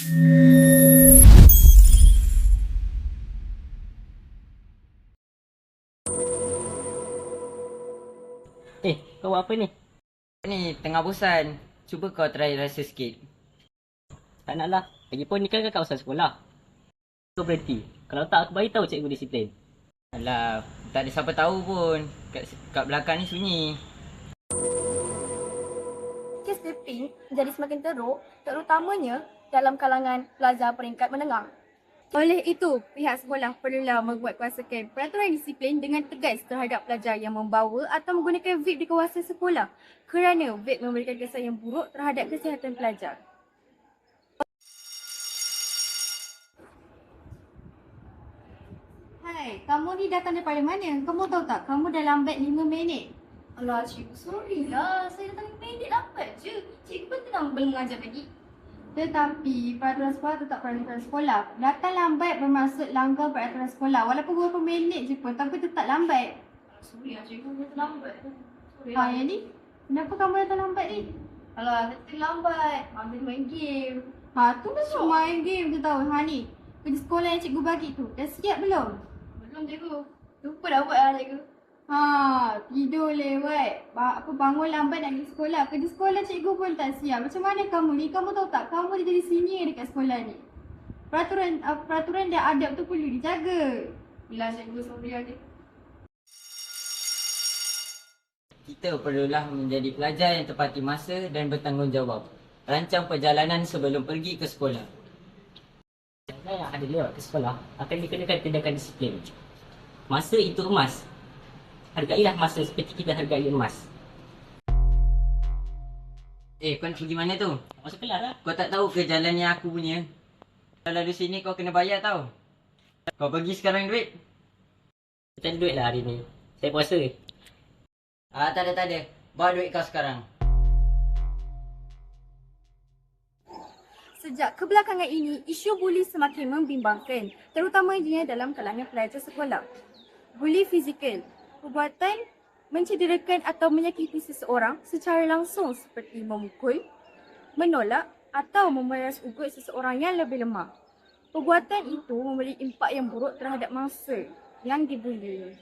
Kau buat apa ni? Ni tengah bosan. Cuba kau try rasa sikit. Tak nak lah. Lagipun ni kan kawasan sekolah. Kau berhenti. Kalau tak aku bagi tahu cikgu disiplin. Alah, tak ada siapa tahu pun. Kat belakang ni sunyi. Kes doping menjadi semakin teruk, terutamanya dalam kalangan pelajar peringkat menengah. Oleh itu, pihak sekolah perlulah membuat kuasakan peraturan disiplin dengan tegas terhadap pelajar yang membawa atau menggunakan vape di kawasan sekolah kerana vape memberikan kesan yang buruk terhadap kesihatan pelajar. Hai, kamu ni datang daripada mana? Kamu tahu tak, kamu dah lambat 5 minit. Alah cikgu, sorry lah. Saya datang minit lambat je. Cikgu pun tengah belum mengajar lagi. Tetapi peraturan sekolah tetap peraturan sekolah. Datang lambat bermaksud langgar peraturan sekolah. Walaupun beberapa minit je pun, tapi tetap lambat. Sorry lah cikgu, saya terlambat. Sorry Ha, lah. yang ni? Kenapa kamu datang lambat ni? Alah, saya terlambat. Ambil main game. Ha, tu macam main game tu tahu. Ha ni, kerja sekolah yang cikgu bagi tu. Dah siap belum? Belum cikgu. Lupa dah buat lah cikgu. Ha, tidur lewat. Bangun lambat nak pergi sekolah. Kerja sekolah cikgu pun tak siap. Macam mana kamu ni? Kamu tahu tak, kamu dah jadi senior dekat sekolah ni. Peraturan dan adab tu perlu dijaga. Bila cikgu, sorry lah cikgu. Kita perlulah menjadi pelajar yang tepati masa dan bertanggungjawab. Rancang perjalanan sebelum pergi ke sekolah. Pelajar yang ada lewat ke sekolah akan dikenakan tindakan disiplin. Masa itu emas. Hargailah masa seperti kita hargai emas. Kau nak pergi mana tu? Masuk kelas lah. Kau tak tahu ke jalan yang aku punya? Kalau lalu sini kau kena bayar tau. Kau pergi sekarang duit? Saya tak ada duit lah hari ni. Saya puasa. Tak ada. Bawa duit kau sekarang. Sejak kebelakangan ini, isu buli semakin membimbangkan, terutamanya dalam kalangan pelajar sekolah. Buli fizikal, perbuatan mencederakan atau menyakiti seseorang secara langsung seperti memukul, menolak atau memeras ugut seseorang yang lebih lemah. Perbuatan itu memberi impak yang buruk terhadap mangsa yang dibuli.